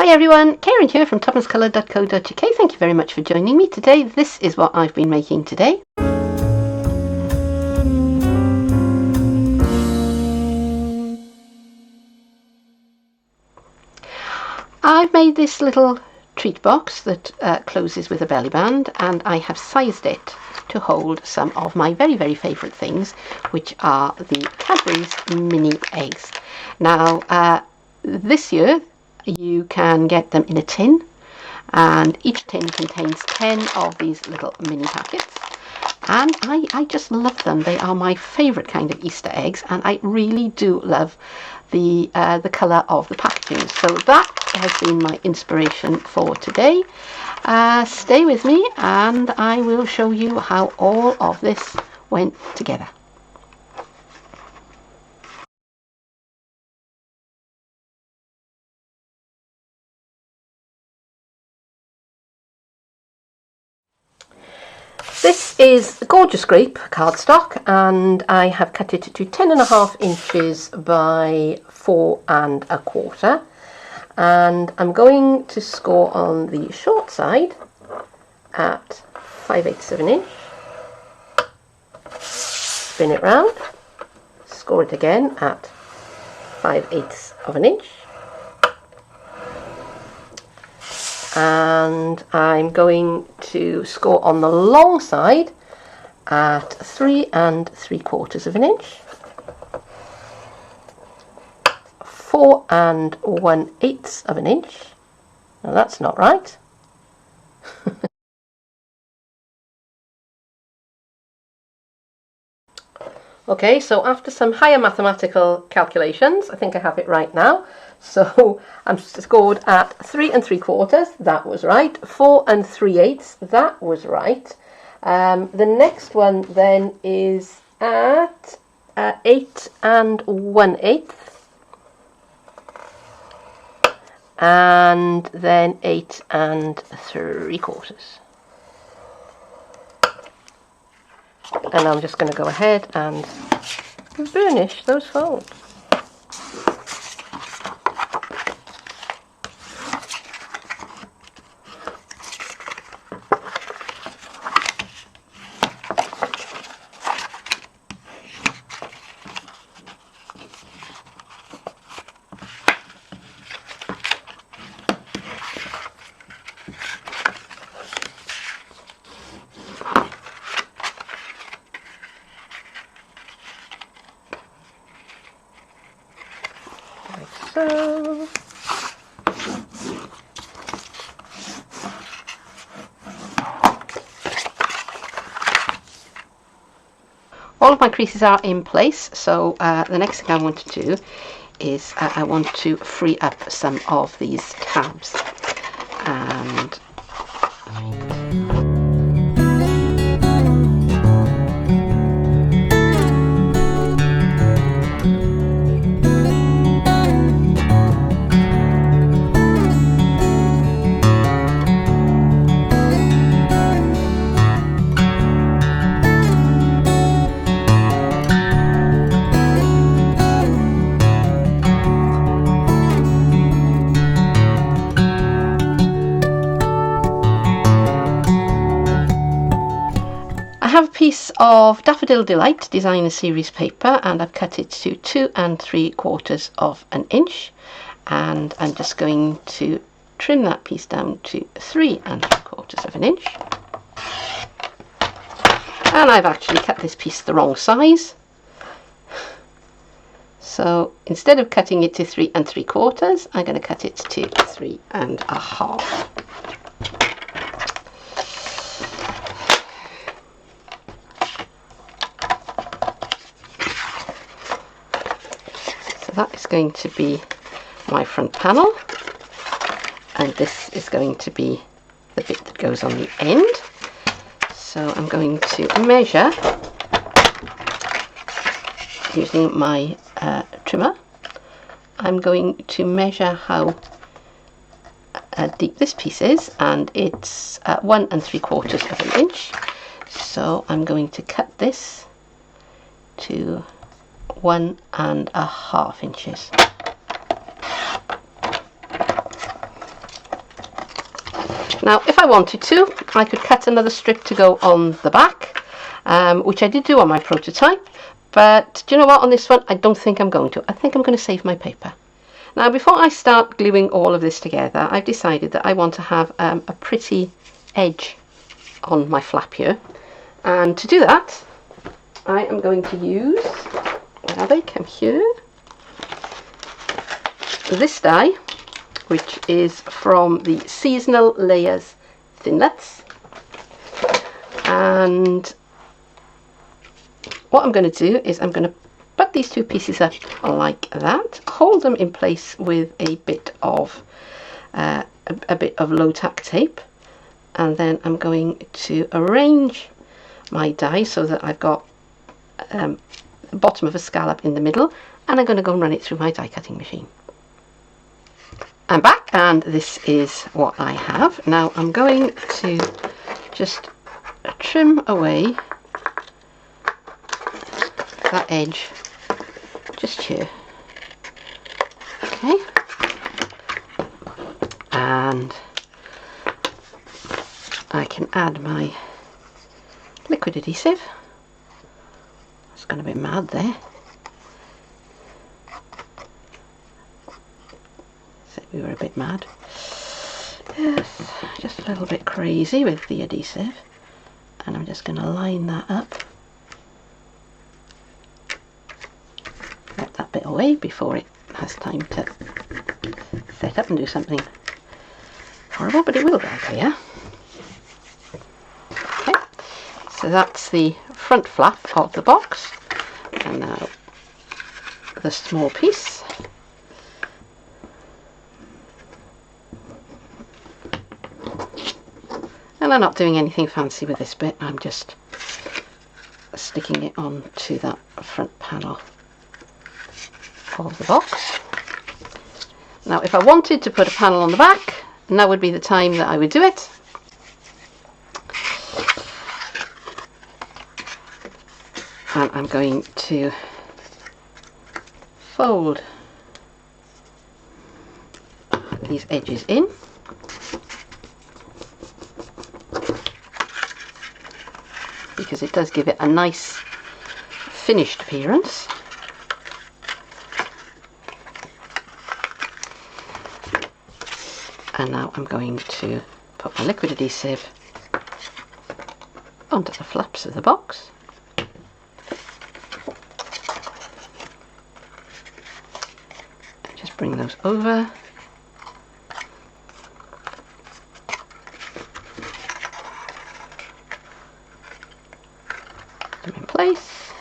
Hi everyone, Keren here from tuppencecoloured.co.uk. Thank you very much for joining me today. This is what I've been making today. I've made this little treat box that closes with a belly band, and I have sized it to hold some of my very favourite things, which are the Cadbury's mini eggs. Now this year you can get them in a tin, and each tin contains 10 of these little mini packets, and I just love them. They are my favourite kind of Easter eggs, and I really do love the colour of the packaging. So that has been my inspiration for today. Stay with me and I will show you how all of this went together. This is a gorgeous grape cardstock, and I have cut it to 10.5 inches by 4 1/4, and I'm going to score on the short side at 5/8 of an inch, spin it round, score it again at 5/8 of an inch, and I'm going to score on the long side at 3 3/4 of an inch, 4 1/8 of an inch. Now that's not right. Okay, so after some higher mathematical calculations, I think I have it right now. So I'm scored at 3 3/4, that was right. 4 3/8, that was right. The next one then is at 8 1/8, and then 8 3/4. And I'm just going to go ahead and burnish those folds. So all of my creases are in place, so the next thing I want to do is I want to free up some of these tabs, and I have a piece of Daffodil Delight Designer Series paper, and I've cut it to 2 3/4 of an inch, and I'm just going to trim that piece down to 3 3/4 of an inch. And I've actually cut this piece the wrong size, so instead of cutting it to 3 3/4, I'm going to cut it to 3 1/2. That is going to be my front panel, and this is going to be the bit that goes on the end. So I'm going to measure using my trimmer. I'm going to measure how deep this piece is, and it's 1 3/4 of an inch. So I'm going to cut this to 1 1/2 inches. Now, if I wanted to, I could cut another strip to go on the back, which I did do on my prototype, but do you know what, on this one, I don't think I'm going to. I think I'm going to save my paper. Now, before I start gluing all of this together, I've decided that I want to have a pretty edge on my flap here, and to do that, I am going to use, where are they, come here, this die, which is from the Seasonal Layers Thinlits. And what I'm going to do is I'm going to put these two pieces up like that, hold them in place with a bit of low tack tape, and then I'm going to arrange my die so that I've got the bottom of a scallop in the middle, and I'm going to go and run it through my die cutting machine. I'm back, and this is what I have. Now I'm going to just trim away that edge just here. Okay. And I can add my liquid adhesive. It's gone a bit mad there. We were a bit mad. Yes, just a little bit crazy with the adhesive, and I'm just going to line that up. Let that bit away before it has time to set up and do something horrible, but it will go clear. Okay, so that's the front flap of the box, and now the small piece. And I'm not doing anything fancy with this bit, I'm just sticking it on to that front panel of the box. Now, if I wanted to put a panel on the back, now would be the time that I would do it. And I'm going to fold these edges in. Because it does give it a nice finished appearance. And now I'm going to put my liquid adhesive onto the flaps of the box. And just bring those over. Them in place.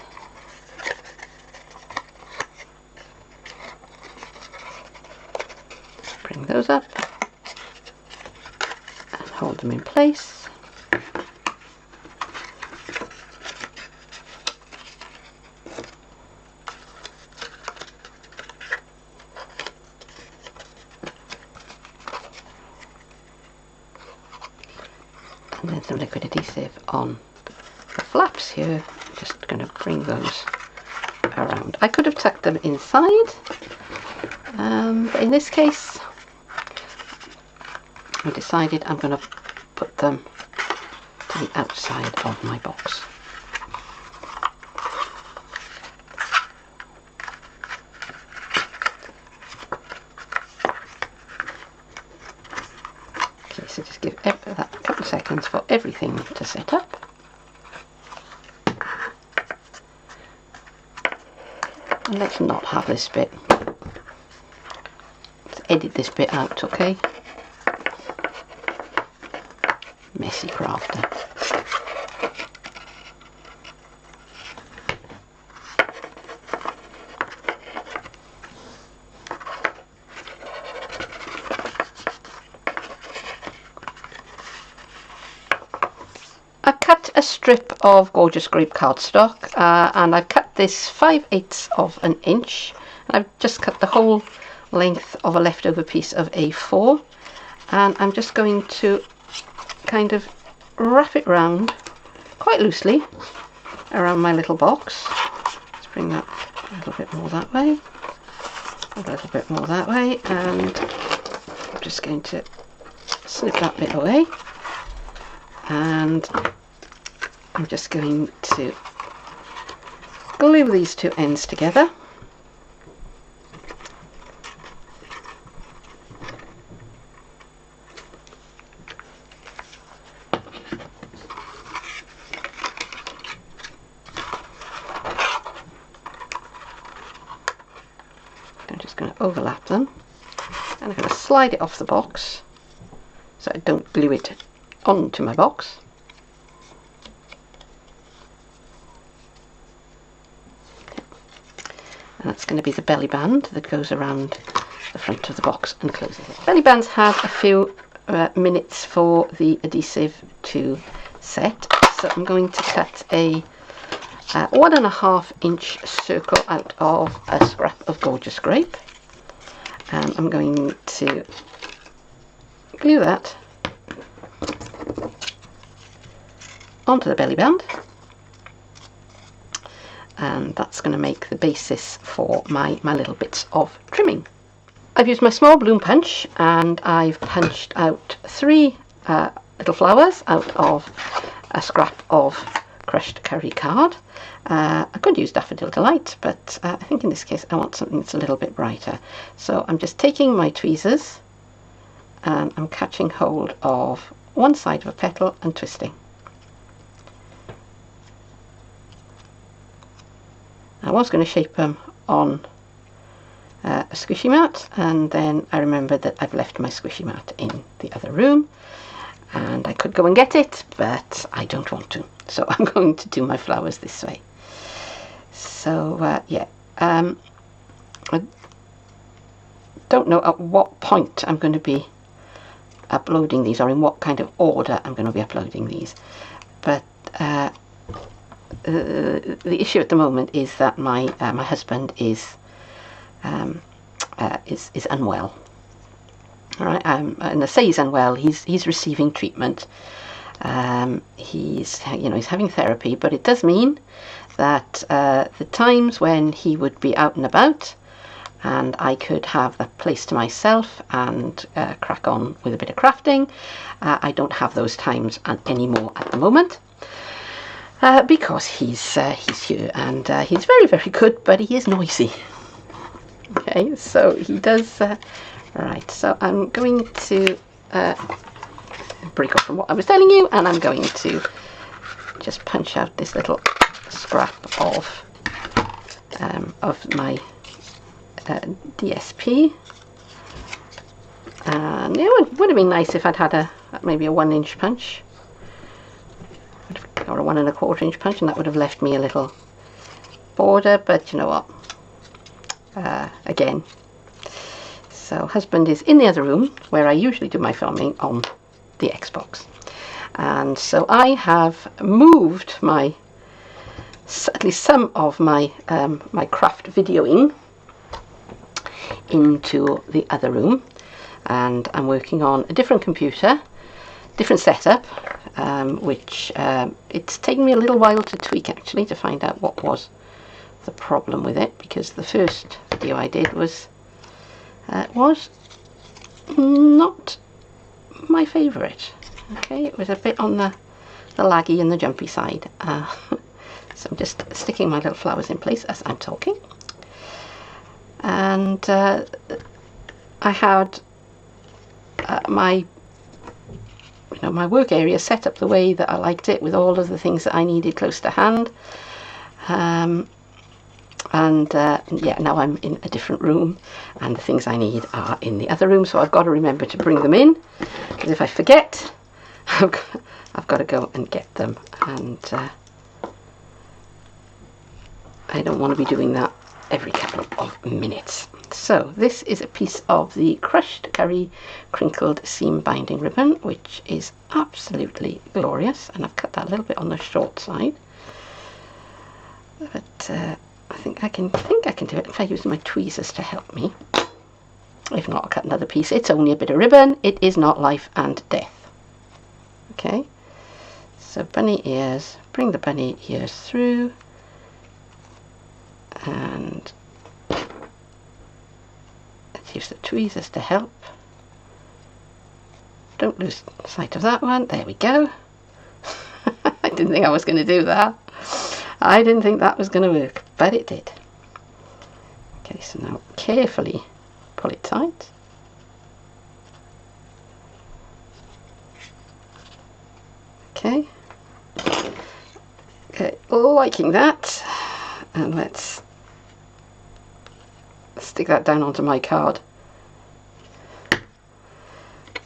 Bring those up and hold them in place. And then some liquid adhesive on the flaps here. I'm just going to bring those around. I could have tucked them inside, but in this case I decided I'm going to put them to the outside of my box. Okay, so just give that a couple of seconds for everything to set up. And let's not have this bit. Let's edit this bit out, okay? Messy crafter. I've cut a strip of gorgeous grape cardstock, and I've cut this 5/8 of an inch. I've just cut the whole length of a leftover piece of A4, and I'm just going to kind of wrap it round quite loosely around my little box. Let's bring that a little bit more that way, a little bit more that way, and I'm just going to snip that bit away, and I'm just going to glue these two ends together. I'm just going to overlap them, and I'm going to slide it off the box so I don't glue it onto my box. Okay. And that's going to be the belly band that goes around the front of the box and closes it. Belly bands have a few minutes for the adhesive to set, so I'm going to cut a 1.5 inch circle out of a scrap of gorgeous grape, and I'm going to glue that onto the belly band, and that's going to make the basis for my little bits of trimming. I've used my small bloom punch, and I've punched out 3 little flowers out of a scrap of crushed curry card. I could use Daffodil Delight, but I think in this case I want something that's a little bit brighter. So I'm just taking my tweezers and I'm catching hold of one side of a petal and twisting. I was going to shape them on a squishy mat, and then I remembered that I've left my squishy mat in the other room, and I could go and get it, but I don't want to, so I'm going to do my flowers this way. So yeah, I don't know at what point I'm going to be uploading these, or in what kind of order I'm going to be uploading these, but the issue at the moment is that my husband is unwell. All right, and I say he's unwell. He's receiving treatment. He's having therapy, but it does mean that the times when he would be out and about, and I could have the place to myself and crack on with a bit of crafting, I don't have those times anymore at the moment. Because he's here, and he's very, very good, but he is noisy. Okay, so he does. Right, so I'm going to break off from what I was telling you, and I'm going to just punch out this little scrap of my DSP. And it would have been nice if I'd had maybe a 1 inch punch, or a 1 1/4 inch punch, and that would have left me a little border, but you know what, again, so husband is in the other room where I usually do my filming on the Xbox, and so I have moved at least some of my my craft videoing into the other room, and I'm working on a different computer, different setup, which it's taken me a little while to tweak, actually, to find out what was the problem with it, because the first video I did was not my favourite. Okay, it was a bit on the laggy and the jumpy side. So I'm just sticking my little flowers in place as I'm talking, and I had my work area set up the way that I liked it, with all of the things that I needed close to hand. Yeah, now I'm in a different room, and the things I need are in the other room, so I've got to remember to bring them in, because if I forget, I've got to go and get them, and I don't want to be doing that every couple of minutes. So this is a piece of the crushed curry crinkled seam binding ribbon, which is absolutely glorious, and I've cut that a little bit on the short side, but I think I can do it if I use my tweezers to help me. If not, I'll cut another piece. It's only a bit of ribbon. It is not life and death. Okay, so bunny ears, bring the bunny ears through, and let's use the tweezers to help. don't lose sight of that one. There we go. I didn't think I was going to do that. I didn't think that was going to work, but it did. Okay, so now carefully pull it tight. Okay. Okay, liking that. And let's stick that down onto my card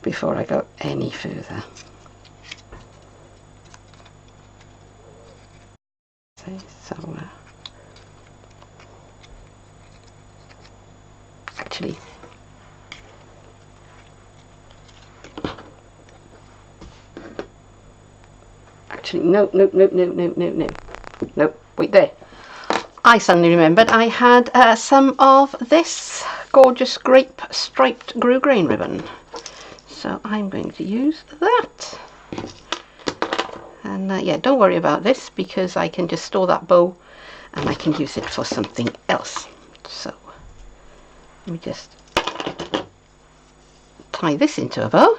before I go any further. Okay, so actually no, wait there. I suddenly remembered I had some of this gorgeous grape striped grosgrain ribbon. So I'm going to use that. And yeah, don't worry about this because I can just store that bow and I can use it for something else. So let me just tie this into a bow.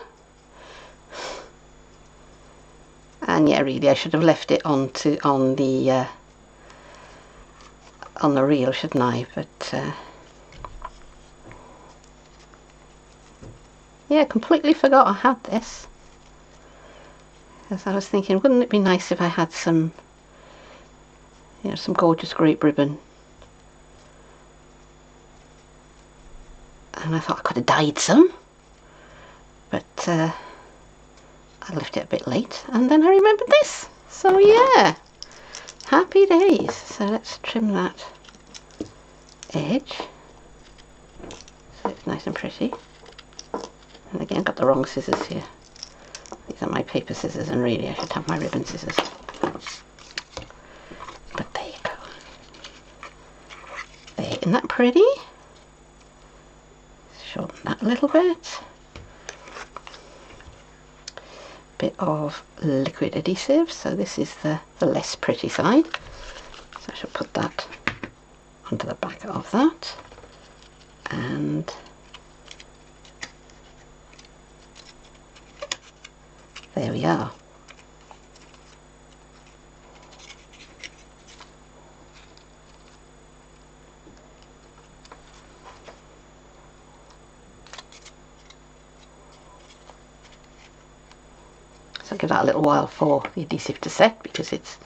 And yeah, really, I should have left it on the reel, shouldn't I? But yeah, completely forgot I had this. Because I was thinking, wouldn't it be nice if I had some, you know, some gorgeous grape ribbon? And I thought I could have dyed some, but I left it a bit late, and then I remembered this. So yeah, happy days. So let's trim that edge so it's nice and pretty. And again, got the wrong scissors here. These are my paper scissors, and really I should have my ribbon scissors. But there you go. There, isn't that pretty? Shorten that a little bit. Bit of liquid adhesive, so this is the less pretty side. So I shall put that onto the back of that. And there we are. So give that a little while for the adhesive to set because it's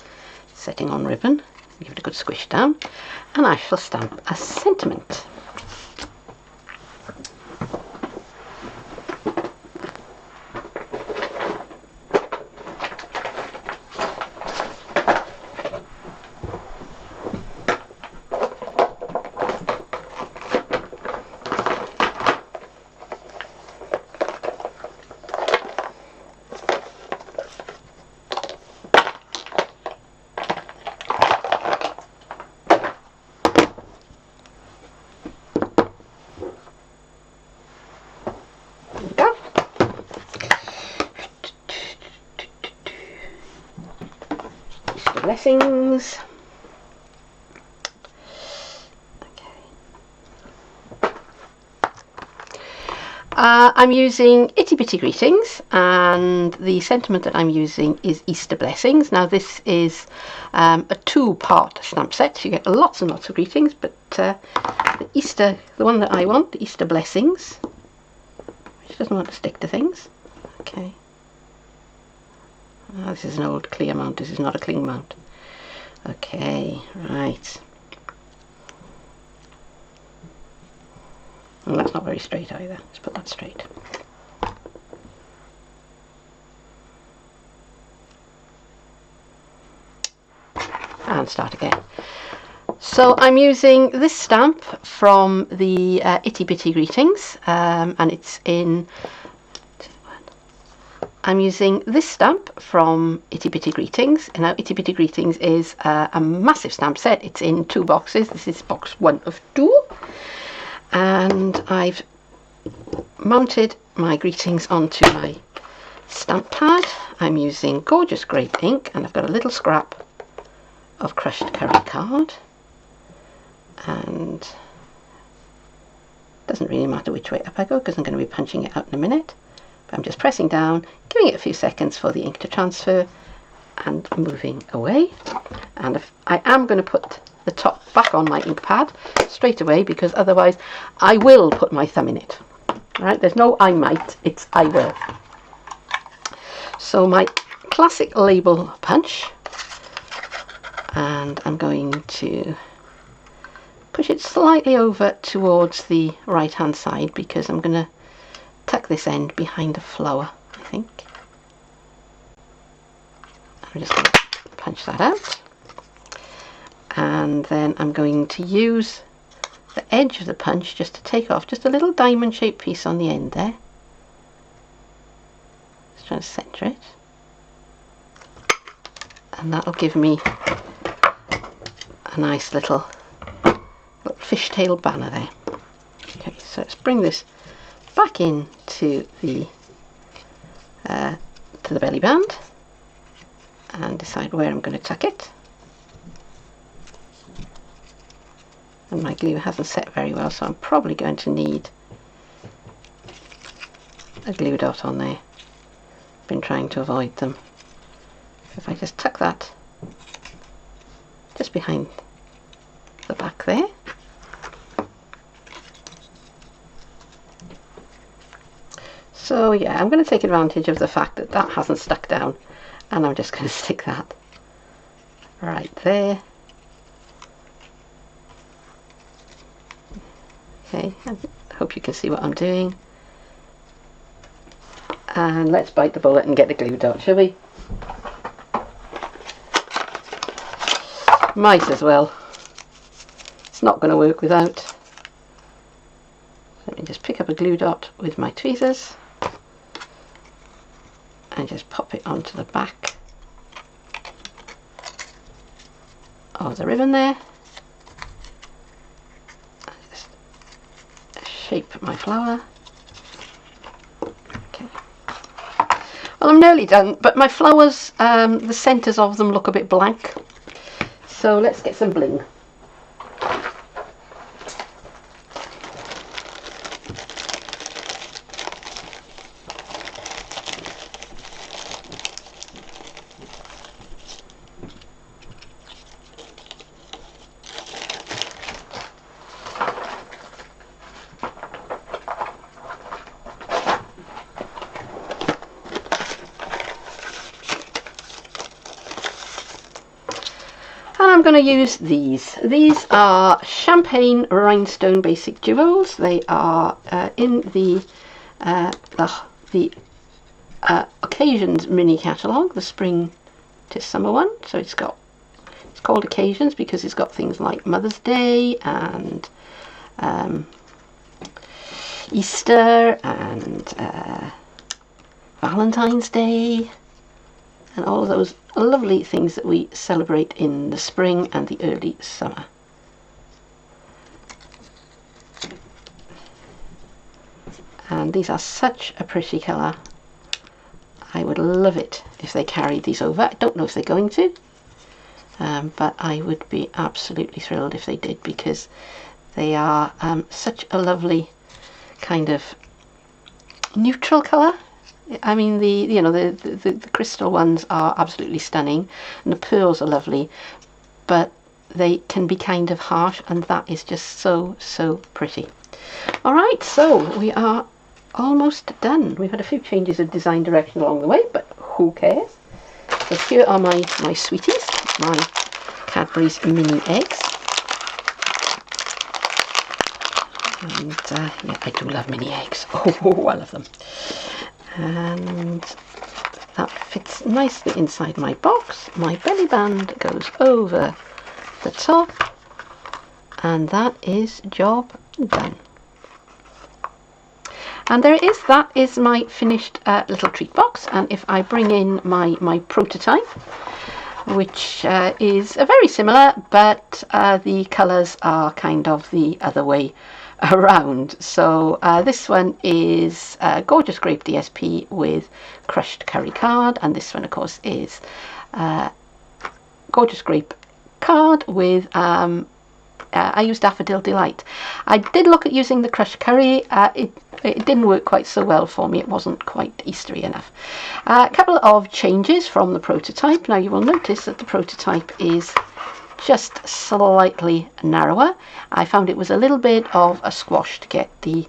setting on ribbon. Give it a good squish down, and I shall stamp a sentiment. Blessings. Okay. I'm using Itty Bitty Greetings, and the sentiment that I'm using is Easter Blessings. Now this is a 2-part stamp set. You get lots and lots of greetings, but the one that I want, the Easter Blessings, which doesn't want to stick to things. Okay. Oh, this is an old clear mount, this is not a cling mount. Okay, right. And that's not very straight either. Let's put that straight. And start again. So I'm using this stamp from the Itty Bitty Greetings, and it's in... I'm using this stamp from Itty Bitty Greetings. Now Itty Bitty Greetings is a massive stamp set. It's in 2 boxes. This is box 1 of 2. And I've mounted my greetings onto my stamp pad. I'm using gorgeous grape ink, and I've got a little scrap of crushed Keren card. And it doesn't really matter which way up I go because I'm going to be punching it out in a minute. I'm just pressing down, giving it a few seconds for the ink to transfer and moving away. And if I am going to put the top back on my ink pad straight away, because otherwise I will put my thumb in it. All right, there's no I might, it's I will. So my classic label punch, and I'm going to push it slightly over towards the right hand side because I'm going to tuck this end behind the flower, I think. I'm just going to punch that out, and then I'm going to use the edge of the punch just to take off just a little diamond shaped piece on the end there. Just trying to centre it, and that'll give me a nice little fishtail banner there. Okay, so let's bring this back into the to the belly band and decide where I'm going to tuck it. And my glue hasn't set very well, so I'm probably going to need a glue dot on there. I've been trying to avoid them. If I just tuck that just behind the back there. So yeah, I'm going to take advantage of the fact that that hasn't stuck down, and I'm just going to stick that right there. Okay, I hope you can see what I'm doing. And let's bite the bullet and get the glue dot, shall we? Might as well. It's not going to work without. Let me just pick up a glue dot with my tweezers and just pop it onto the back of the ribbon there. Just shape my flower. Okay. Well, I'm nearly done, but my flowers, the centres of them look a bit blank. So let's get some bling. I'm going to use these. These are Champagne Rhinestone Basic Duos. They are in the Occasions mini catalogue, the spring to summer one. So it's called Occasions because it's got things like Mother's Day and Easter and Valentine's Day and all of those lovely things that we celebrate in the spring and the early summer. And these are such a pretty colour. I would love it if they carried these over. I don't know if they're going to, but I would be absolutely thrilled if they did, because they are such a lovely kind of neutral colour. I mean, the crystal ones are absolutely stunning, and the pearls are lovely, but they can be kind of harsh, and that is just so pretty. All right, so we are almost done. We've had a few changes of design direction along the way, but who cares? So here are my sweeties, my Cadbury's mini eggs. And yeah, I do love mini eggs. Oh, I love them. And that fits nicely inside my box. My belly band goes over the top, and that is job done. And there it is. That is my finished little treat box. And if I bring in my prototype, which is very similar, but the colours are kind of the other way around. So this one is Gorgeous Grape DSP with crushed curry card, and this one of course is Gorgeous Grape card with I used Daffodil Delight. I did look at using the crushed curry. it didn't work quite so well for me. It wasn't quite Eastery enough. A couple of changes from the prototype. Now you will notice that the prototype is just slightly narrower. I found it was a little bit of a squash to get the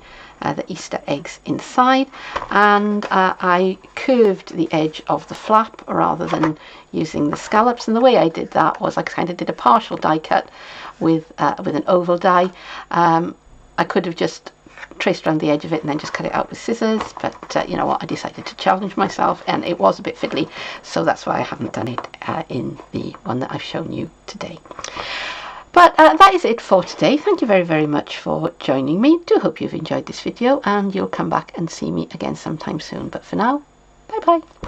Easter eggs inside, and I curved the edge of the flap rather than using the scallops, and the way I did that was I kind of did a partial die cut with an oval die. I could have just traced around the edge of it and then just cut it out with scissors, but you know what, I decided to challenge myself, and it was a bit fiddly, so that's why I haven't done it in the one that I've shown you today. But that is it for today. Thank you very, very much for joining me. Do hope you've enjoyed this video, and you'll come back and see me again sometime soon. But for now, bye bye.